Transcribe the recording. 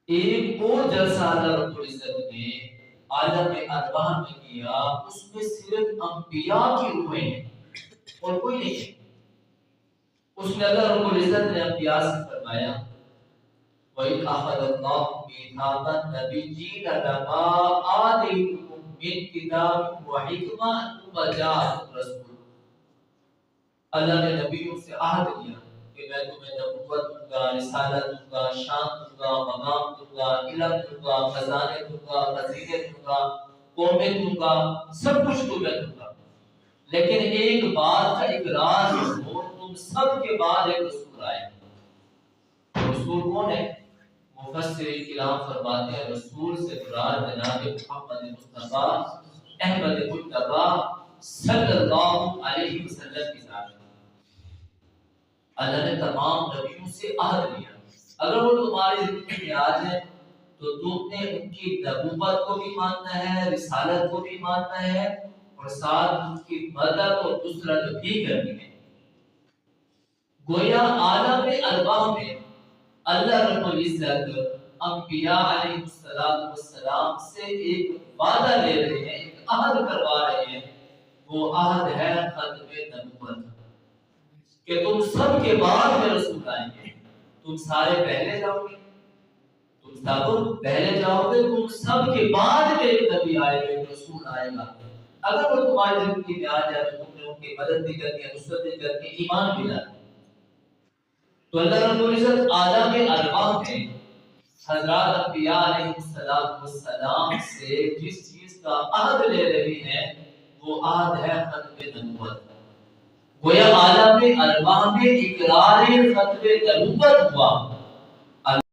ایک اور جلسہ اللہ رب العزت نے عالم ارواح میں کیا، اس میں صرف انبیاء کی روحیں ہیں اور کوئی نہیں ہے۔ اس میں اللہ رب العزت نے انبیاء سے فرمایا وَإِذْ أَخَذَ اللَّهُ مِيثَاقَ النَّبِيِّينَ لَمَا آتَيْتُكُم مِّن كِتَابٍ وَحِكْمَةٍ ثُمَّ جَاءَكُمْ رَسُولٌ، اللہ نے نبیوں سے عہد لیا کہ میں تمہیں نبوت دوں گا، رسالت دوں گا، شان دوں گا، مقام دوں گا، علم دوں گا، خزانے دوں گا، خزینے دوں گا، قومیں دوں گا، سب کچھ تمہیں دوں گا، لیکن ایک بات کا اقرار ہو، تم سب کے بعد ایک رسول آئے۔ رسول کون ہے؟ مفسرین کرام فرماتے ہیں رسول سے مراد جناب محمد مصطفیٰ احمد مجتبی صلی اللہ علیہ وسلم کی ذات ہے۔ اللہ نے تمام نبیوں سے عہد لیا، اگر وہ تمہاری زندگی میں آ جائیں تو تم نے ان کی نبوت کو بھی ماننا ہے، رسالت کو بھی ماننا ہے، اور ساتھ ان کی مدد اور نصرت بھی کرنی ہے۔ گویا عالم ارواح میں اللہ رب العزت انبیاء علیہ السلام سے ایک وعدہ لے رہے ہیں، ایک عہد کروا رہے ہیں، وہ عہد ہے ختم نبوت، کہ تم سب کے بعد میں رسول آئیں گے، تم سارے پہلے جاؤ گے، تم سب پہلے جاؤ گے، تم سب کے بعد میں ایک نبی آئے گا، ایک رسول آئے گا، اگر وہ تمہاری زندگی میں آ جائے تو تم نے ان کی مدد بھی کرنی ہے، نصرت بھی کرنی ہے، ایمان بھی لانا ہے۔ تو اللہ رب العزت عالم ارواح میں حضرات انبیاء علیہ السلام سے جس چیز کا عہد لے رہی ہیں وہ عہد ہے ختم نبوت۔ گویا عالم ارواح میں اقرار ختم نبوت ہوا۔